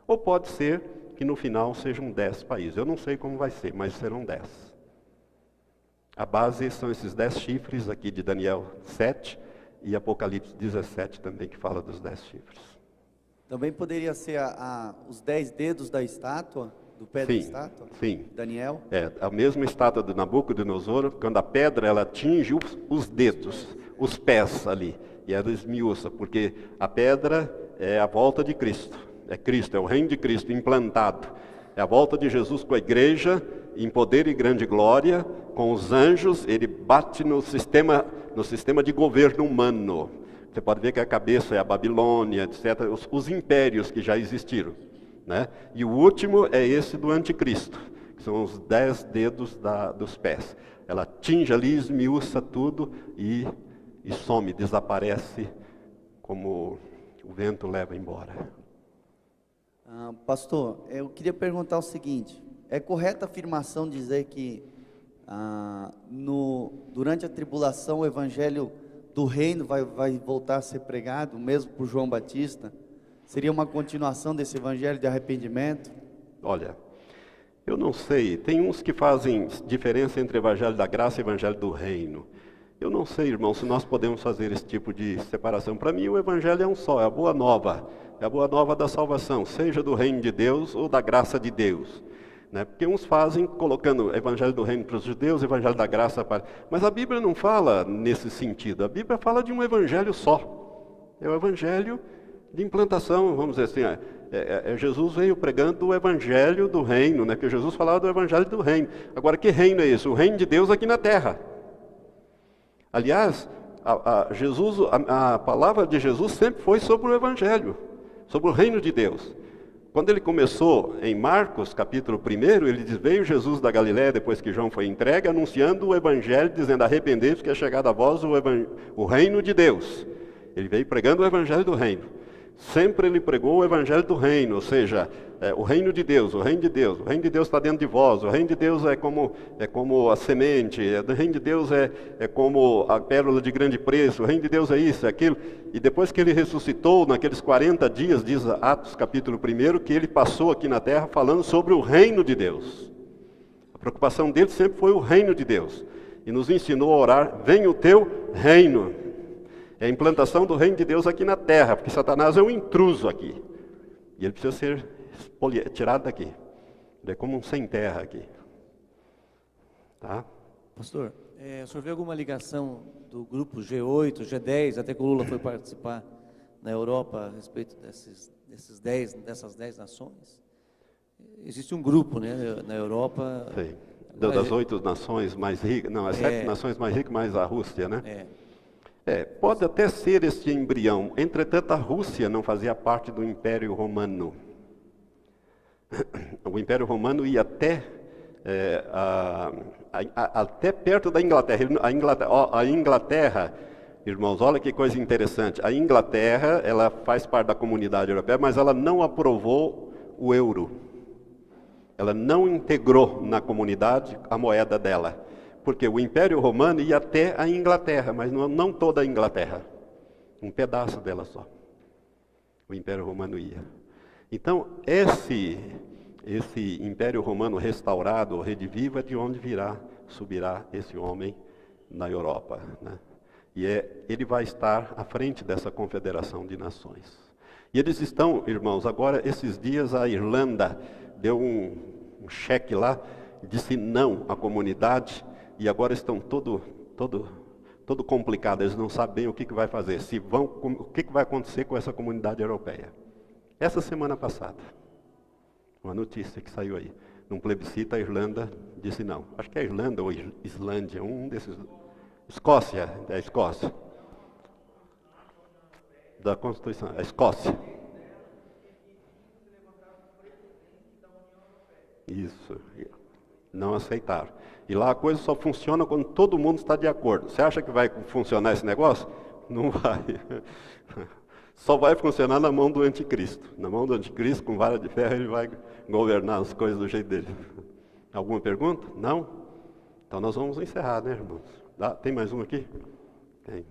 Ou pode ser que no final sejam 10 países. Eu não sei como vai ser, mas serão 10. A base são esses 10 chifres aqui de Daniel 7 e Apocalipse 17 também, que fala dos 10 chifres. Também poderia ser os 10 dedos da estátua, do pé da estátua? Sim. Daniel? É, a mesma estátua do Nabucodonosor, quando a pedra ela atinge os dedos, os pés ali, e ela esmiuça, porque a pedra é a volta de Cristo. É Cristo, é o reino de Cristo implantado. É a volta de Jesus com a igreja, em poder e grande glória, com os anjos. Ele bate no sistema de governo humano. Você pode ver que a cabeça é a Babilônia, etc. Os impérios que já existiram, né? E o último é esse do anticristo, que são os 10 dedos dos pés. Ela atinge ali, esmiuça tudo e some, desaparece como o vento leva embora. Pastor, eu queria perguntar o seguinte: é correta a afirmação dizer que durante a tribulação o evangelho do reino vai voltar a ser pregado, mesmo por João Batista? Seria uma continuação desse evangelho de arrependimento? Olha, eu não sei, tem uns que fazem diferença entre evangelho da graça e evangelho do reino. Eu não sei, irmão, se nós podemos fazer esse tipo de separação. Para mim o evangelho é um só, é a boa nova. É a boa nova da salvação, seja do reino de Deus ou da graça de Deus. Né? Porque uns fazem colocando o evangelho do reino para os judeus, o evangelho da graça para... Mas a Bíblia não fala nesse sentido. A Bíblia fala de um evangelho só. É o evangelho de implantação, vamos dizer assim. Jesus veio pregando o evangelho do reino, né? Porque Jesus falava do evangelho do reino. Agora, que reino é esse? O reino de Deus aqui na terra. Aliás, a palavra de Jesus sempre foi sobre o evangelho, sobre o reino de Deus. Quando ele começou em Marcos, capítulo 1, ele diz: veio Jesus da Galiléia, depois que João foi entregue, anunciando o evangelho, dizendo: arrependei-vos que é chegado a vós o reino de Deus. Ele veio pregando o evangelho do reino. Sempre ele pregou o evangelho do reino, ou seja, o reino de Deus, o reino de Deus. O reino de Deus está dentro de vós, o reino de Deus é como a semente, o reino de Deus é como a pérola de grande preço, o reino de Deus é isso, é aquilo. E depois que ele ressuscitou, naqueles 40 dias, diz Atos capítulo 1, que ele passou aqui na terra falando sobre o reino de Deus. A preocupação dele sempre foi o reino de Deus. E nos ensinou a orar: venha o teu reino. É a implantação do reino de Deus aqui na terra, porque Satanás é um intruso aqui. E ele precisa ser tirado daqui. Ele é como um sem terra aqui. Tá? Pastor, o senhor vê alguma ligação do grupo G8, G10, até que o Lula foi participar na Europa a respeito dessas 10 nações? Existe um grupo, né, na Europa. Sim. Das 8 nações mais ricas, não, as 7 nações mais ricas, mais a Rússia, né? Pode até ser este embrião. Entretanto, a Rússia não fazia parte do Império Romano. O Império Romano ia até perto da Inglaterra. A Inglaterra, irmãos, olha que coisa interessante. A Inglaterra, ela faz parte da comunidade europeia, mas ela não aprovou o euro. Ela não integrou na comunidade a moeda dela. Porque o Império Romano ia até a Inglaterra, mas não toda a Inglaterra. Um pedaço dela só. O Império Romano ia. Então, esse Império Romano restaurado, redivivo, é de onde subirá esse homem na Europa. Né? E ele vai estar à frente dessa confederação de nações. E eles estão, irmãos, agora, esses dias a Irlanda deu um cheque lá, disse não à comunidade. E agora estão todo complicado, eles não sabem bem o que vai fazer, o que vai acontecer com essa comunidade europeia. Essa semana passada, uma notícia que saiu aí, Num plebiscito, a Irlanda disse não. Acho que é Irlanda ou Islândia, um desses. Escócia, é a Escócia. Da Constituição, a Escócia. Isso. Não aceitaram. E lá a coisa só funciona quando todo mundo está de acordo. Você acha que vai funcionar esse negócio? Não vai. Só vai funcionar na mão do anticristo. Na mão do anticristo, com vara de ferro, ele vai governar as coisas do jeito dele. Alguma pergunta? Não? Então nós vamos encerrar, né, irmãos? Tem mais um aqui? Tem.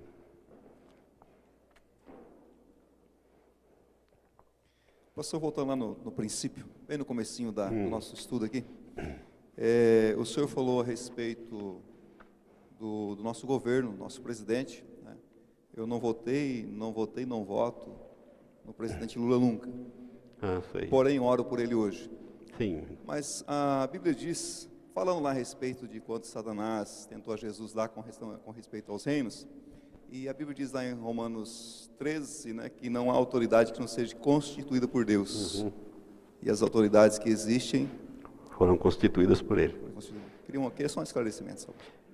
Pastor, voltando lá no princípio, bem no comecinho do nosso estudo aqui, o senhor falou a respeito do nosso governo, nosso presidente, né? Eu não votei, não voto no presidente Lula nunca. Sei. Porém, oro por ele hoje. Sim. Mas a Bíblia diz, falando lá a respeito de quando Satanás tentou a Jesus lá com respeito aos reinos, e a Bíblia diz lá em Romanos 13, né, que não há autoridade que não seja constituída por Deus. E as autoridades que existem Foram constituídas por ele. Queria só um esclarecimento. Só.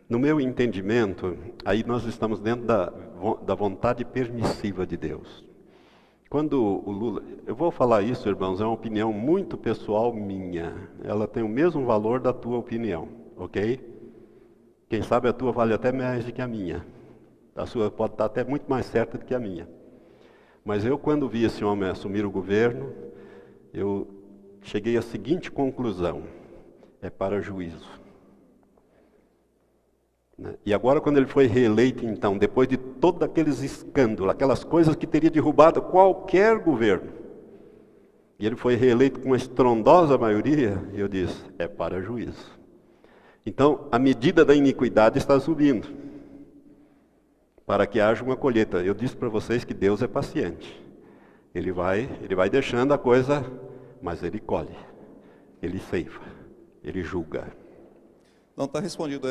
No meu entendimento, aí nós estamos dentro da vontade permissiva de Deus. Quando o Lula... Eu vou falar isso, irmãos, é uma opinião muito pessoal minha. Ela tem o mesmo valor da tua opinião, ok? Quem sabe a tua vale até mais do que a minha. A sua pode estar até muito mais certa do que a minha. Mas eu, quando vi esse homem assumir o governo, eu cheguei à seguinte conclusão: é para juízo. E agora, quando ele foi reeleito, então, depois de todos aqueles escândalos, aquelas coisas que teria derrubado qualquer governo, e ele foi reeleito com uma estrondosa maioria, eu disse, é para juízo. Então, a medida da iniquidade está subindo, para que haja uma colheita. Eu disse para vocês que Deus é paciente. Ele vai deixando a coisa, mas ele colhe, ele ceifa, ele julga. Não, está respondido,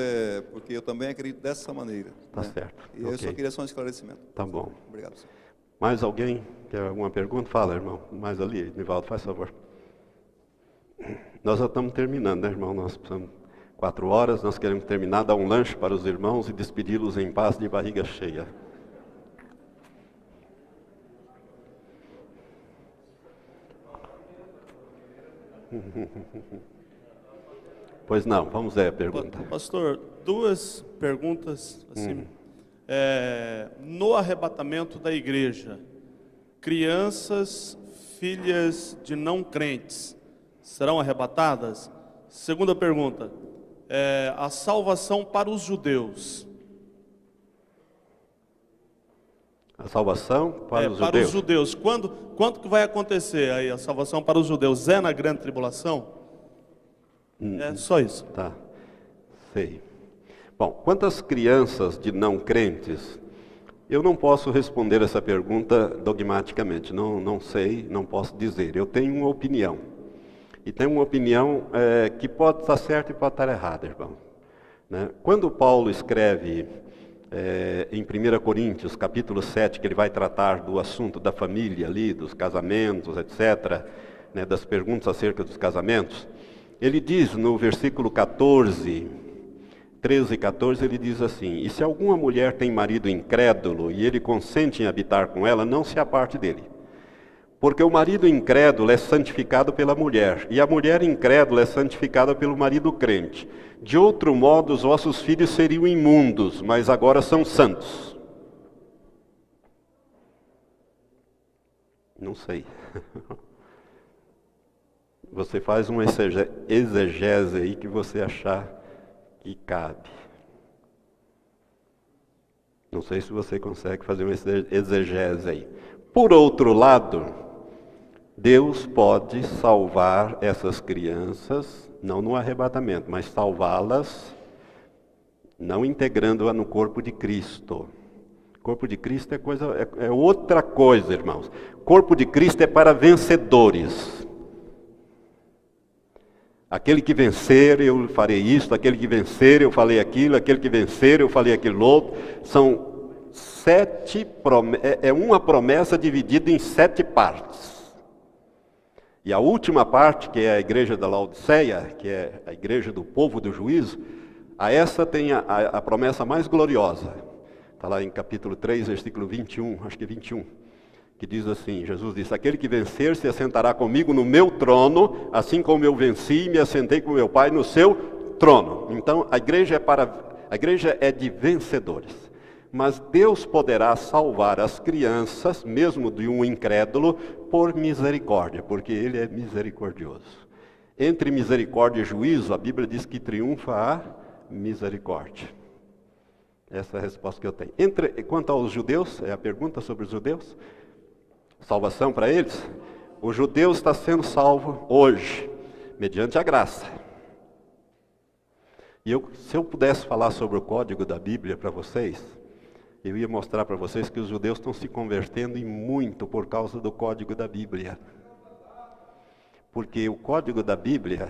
porque eu também acredito dessa maneira. Tá, né? Certo. E eu só queria só um esclarecimento. Tá bom. Obrigado, senhor. Mais alguém quer alguma pergunta? Fala, irmão. Mais ali, Nivaldo, faz favor. Nós já estamos terminando, né, irmão? Nós precisamos 4 horas, nós queremos terminar, dar um lanche para os irmãos e despedi-los em paz de barriga cheia. Pois não, vamos ver a pergunta. Pastor, 2 perguntas assim. No arrebatamento da igreja, crianças, filhas de não crentes, serão arrebatadas? Segunda pergunta, a salvação para os judeus. A salvação para os judeus? Para os judeus. Quando que vai acontecer aí a salvação para os judeus? É na grande tribulação? É só isso. Tá, sei. Bom, quantas crianças de não crentes, eu não posso responder essa pergunta dogmaticamente, não sei, não posso dizer. Eu tenho uma opinião, e tenho uma opinião que pode estar certa e pode estar errada, irmão. Né? Quando Paulo escreve em 1 Coríntios, capítulo 7, que ele vai tratar do assunto da família ali, dos casamentos, etc., né, das perguntas acerca dos casamentos, ele diz no versículo 13 e 14, ele diz assim: e se alguma mulher tem marido incrédulo e ele consente em habitar com ela, não se aparte dele. Porque o marido incrédulo é santificado pela mulher, e a mulher incrédula é santificada pelo marido crente. De outro modo, os vossos filhos seriam imundos, mas agora são santos. Não sei. Você faz uma exegese aí que você achar que cabe. Não sei se você consegue fazer uma exegese aí. Por outro lado, Deus pode salvar essas crianças, não no arrebatamento, mas salvá-las, não integrando-a no corpo de Cristo. O corpo de Cristo é outra coisa, irmãos. O corpo de Cristo é para vencedores. Aquele que vencer, eu farei isto, aquele que vencer, eu falei aquilo, aquele que vencer, eu falei aquilo outro. São 7 promessas, uma promessa dividida em 7 partes. E a última parte, que é a igreja da Laodiceia, que é a igreja do povo do juízo, a essa tem a promessa mais gloriosa. Está lá em capítulo 3, versículo 21, acho que 21, que diz assim, Jesus disse, aquele que vencer se assentará comigo no meu trono, assim como eu venci e me assentei com meu Pai no seu trono. Então, a igreja é de vencedores. Mas Deus poderá salvar as crianças, mesmo de um incrédulo, por misericórdia, porque Ele é misericordioso. Entre misericórdia e juízo, a Bíblia diz que triunfa a misericórdia. Essa é a resposta que eu tenho. Quanto aos judeus, é a pergunta sobre os judeus, salvação para eles, o judeu está sendo salvo hoje, mediante a graça. E se eu pudesse falar sobre o código da Bíblia para vocês, eu ia mostrar para vocês que os judeus estão se convertendo em muito por causa do código da Bíblia. Porque o código da Bíblia,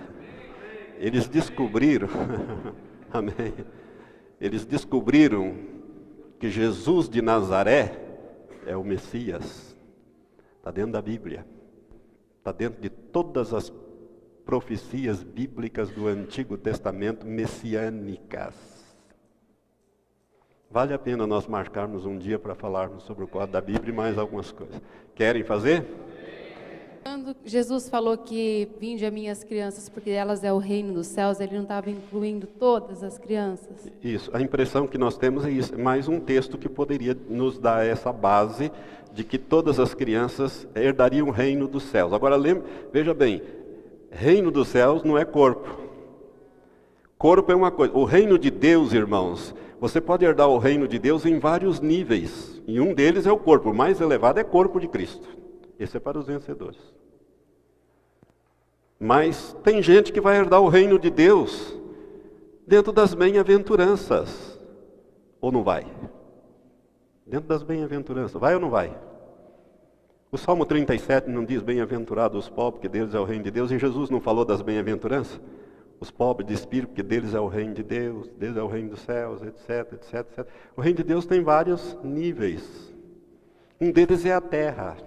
eles descobriram, amém, eles descobriram que Jesus de Nazaré é o Messias. Está dentro da Bíblia. Está dentro de todas as profecias bíblicas do Antigo Testamento messiânicas. Vale a pena nós marcarmos um dia para falarmos sobre o código da Bíblia e mais algumas coisas. Querem fazer? Quando Jesus falou que vinde a minhas crianças, porque elas é o reino dos céus, ele não estava incluindo todas as crianças? Isso, a impressão que nós temos é isso, mais um texto que poderia nos dar essa base de que todas as crianças herdariam o reino dos céus. Agora, veja bem, reino dos céus não é corpo. Corpo é uma coisa, o reino de Deus, irmãos, você pode herdar o reino de Deus em vários níveis, e um deles é o corpo, o mais elevado é o corpo de Cristo. Esse é para os vencedores. Mas tem gente que vai herdar o reino de Deus dentro das bem-aventuranças. Ou não vai? Dentro das bem-aventuranças. Vai ou não vai? O Salmo 37 não diz bem-aventurados os pobres, porque deles é o reino de Deus. E Jesus não falou das bem-aventuranças? Os pobres de espírito, porque deles é o reino de Deus, deles é o reino dos céus, etc, etc, etc. O reino de Deus tem vários níveis. Um deles é a terra.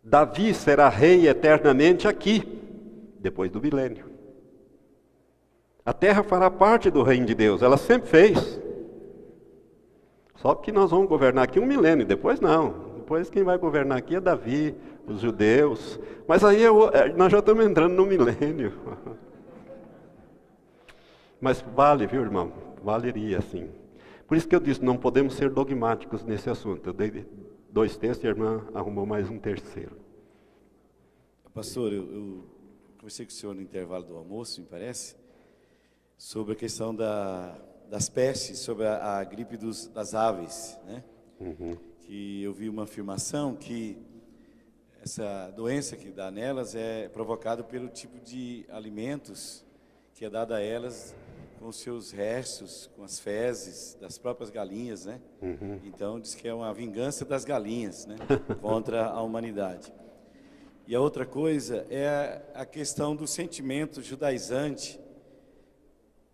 Davi será rei eternamente aqui, depois do milênio. A terra fará parte do reino de Deus, ela sempre fez. Só que nós vamos governar aqui um milênio, depois não. Depois quem vai governar aqui é Davi, os judeus. Mas aí nós já estamos entrando no milênio. Mas vale, viu, irmão? Valeria, sim. Por isso que eu disse, não podemos ser dogmáticos nesse assunto. Eu dei 2 textos e a irmã arrumou mais um terceiro. Pastor, eu conversei com o senhor no intervalo do almoço, me parece, sobre a questão das pestes, sobre a gripe das aves, né? Uhum. Que eu vi uma afirmação que essa doença que dá nelas é provocada pelo tipo de alimentos que é dado a elas com os seus restos, com as fezes das próprias galinhas, né? Uhum. Então diz que é uma vingança das galinhas, né? Contra a humanidade. E a outra coisa é a questão do sentimento judaizante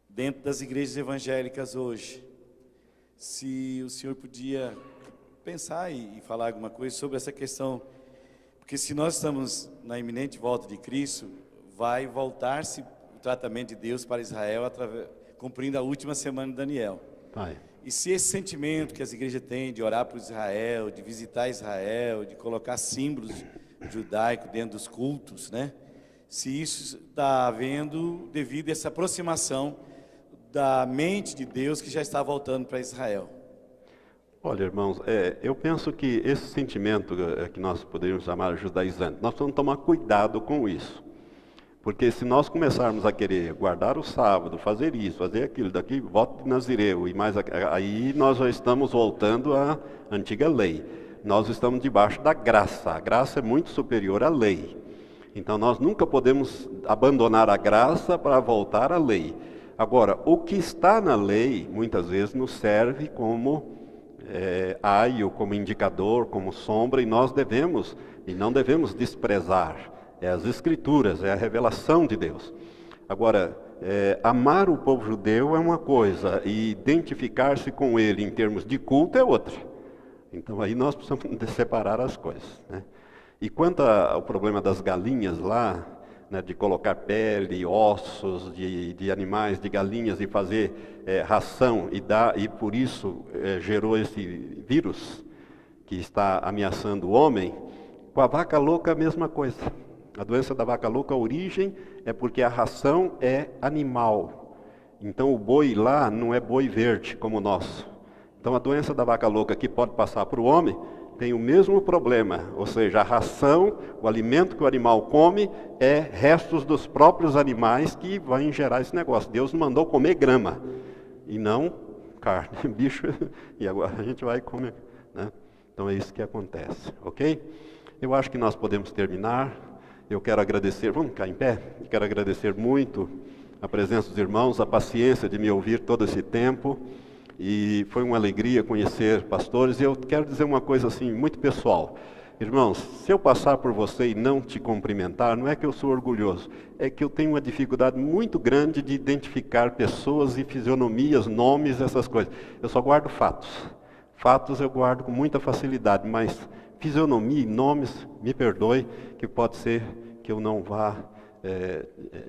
dentro das igrejas evangélicas hoje. Se o senhor podia pensar e falar alguma coisa sobre essa questão, porque se nós estamos na iminente volta de Cristo, vai voltar-se o tratamento de Deus para Israel, cumprindo a última semana de Daniel. Pai. E se esse sentimento que as igrejas têm de orar por Israel, de visitar Israel, de colocar símbolos judaicos dentro dos cultos, né? Se isso está havendo devido a essa aproximação da mente de Deus que já está voltando para Israel. Olha, irmãos, eu penso que esse sentimento que nós poderíamos chamar judaizante, nós precisamos tomar cuidado com isso. Porque se nós começarmos a querer guardar o sábado, fazer isso, fazer aquilo, daqui, voto de Nazireu, e mais, aí nós já estamos voltando à antiga lei. Nós estamos debaixo da graça. A graça é muito superior à lei. Então nós nunca podemos abandonar a graça para voltar à lei. Agora, o que está na lei, muitas vezes nos serve como aio, como indicador, como sombra, e nós devemos, e não devemos desprezar. É as Escrituras, é a revelação de Deus. Agora, amar o povo judeu é uma coisa, e identificar-se com ele em termos de culto é outra. Então aí nós precisamos separar as coisas, né? E quanto ao problema das galinhas lá, né, de colocar pele, ossos de animais, de galinhas e fazer ração e por isso gerou esse vírus que está ameaçando o homem, com a vaca louca a mesma coisa. A doença da vaca louca, a origem é porque a ração é animal. Então o boi lá não é boi verde como o nosso. Então a doença da vaca louca que pode passar para o homem tem o mesmo problema, ou seja, a ração, o alimento que o animal come é restos dos próprios animais que vão gerar esse negócio. Deus não mandou comer grama e não carne, bicho, e agora a gente vai comer, né? Então é isso que acontece, ok? Eu acho que nós podemos terminar. Eu quero agradecer, vamos ficar em pé? Eu quero agradecer muito a presença dos irmãos, a paciência de me ouvir todo esse tempo. E foi uma alegria conhecer pastores. E eu quero dizer uma coisa assim, muito pessoal. Irmãos, se eu passar por você e não te cumprimentar, não é que eu sou orgulhoso, é que eu tenho uma dificuldade muito grande de identificar pessoas e fisionomias, nomes, essas coisas. Eu só guardo fatos. Fatos eu guardo com muita facilidade, mas fisionomia e nomes, me perdoe, que pode ser que eu não vá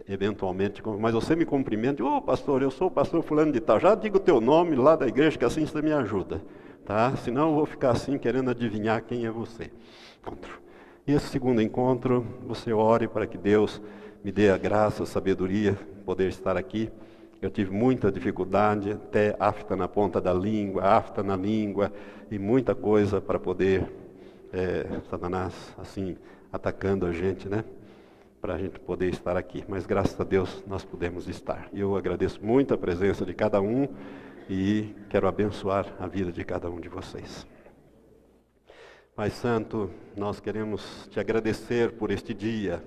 eventualmente, mas você me cumprimenta, pastor, eu sou o pastor fulano de tal, já digo o teu nome lá da igreja, que assim você me ajuda, tá? Senão eu vou ficar assim, querendo adivinhar quem é você. E esse segundo encontro, você ore para que Deus me dê a graça, a sabedoria, poder estar aqui. Eu tive muita dificuldade, até afta na ponta da língua, afta na língua, e muita coisa para poder, Satanás, assim, atacando a gente, né? Para a gente poder estar aqui. Mas graças a Deus nós pudemos estar. E eu agradeço muito a presença de cada um e quero abençoar a vida de cada um de vocês. Pai Santo, nós queremos te agradecer por este dia,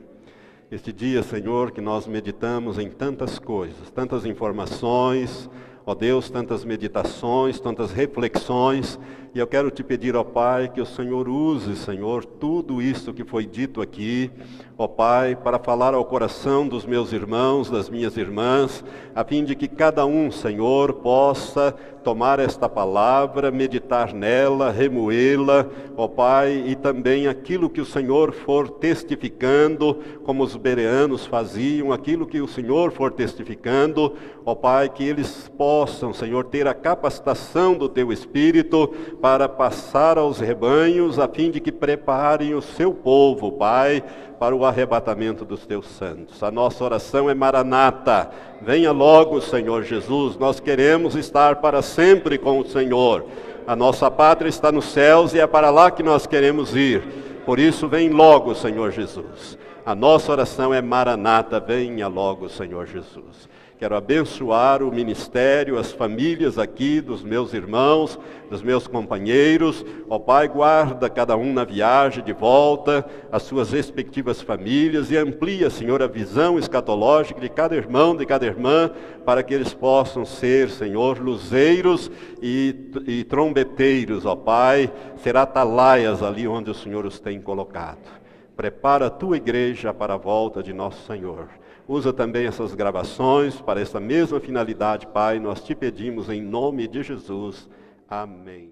Senhor, que nós meditamos em tantas coisas, tantas informações, ó Deus, tantas meditações, tantas reflexões, e eu quero te pedir, ó Pai, que o Senhor use, Senhor, tudo isso que foi dito aqui, ó Pai, para falar ao coração dos meus irmãos, das minhas irmãs, a fim de que cada um, Senhor, possa tomar esta palavra, meditar nela, remoê-la, ó Pai, e também aquilo que o Senhor for testificando, como os bereanos faziam, aquilo que o Senhor for testificando, ó Pai, que eles possam, Senhor, ter a capacitação do Teu Espírito para passar aos rebanhos, a fim de que preparem o seu povo, Pai, para o arrebatamento dos Teus santos. A nossa oração é Maranata, venha logo, Senhor Jesus, nós queremos estar para sempre com o Senhor. A nossa pátria está nos céus e é para lá que nós queremos ir. Por isso, vem logo, Senhor Jesus. A nossa oração é Maranata, venha logo, Senhor Jesus. Quero abençoar o ministério, as famílias aqui dos meus irmãos, dos meus companheiros. Ó Pai, guarda cada um na viagem de volta, as suas respectivas famílias, e amplia, Senhor, a visão escatológica de cada irmão, de cada irmã, para que eles possam ser, Senhor, luzeiros e trombeteiros, ó Pai, ser atalaias ali onde o Senhor os tem colocado. Prepara a tua igreja para a volta de nosso Senhor. Usa também essas gravações para essa mesma finalidade, Pai. Nós te pedimos em nome de Jesus. Amém.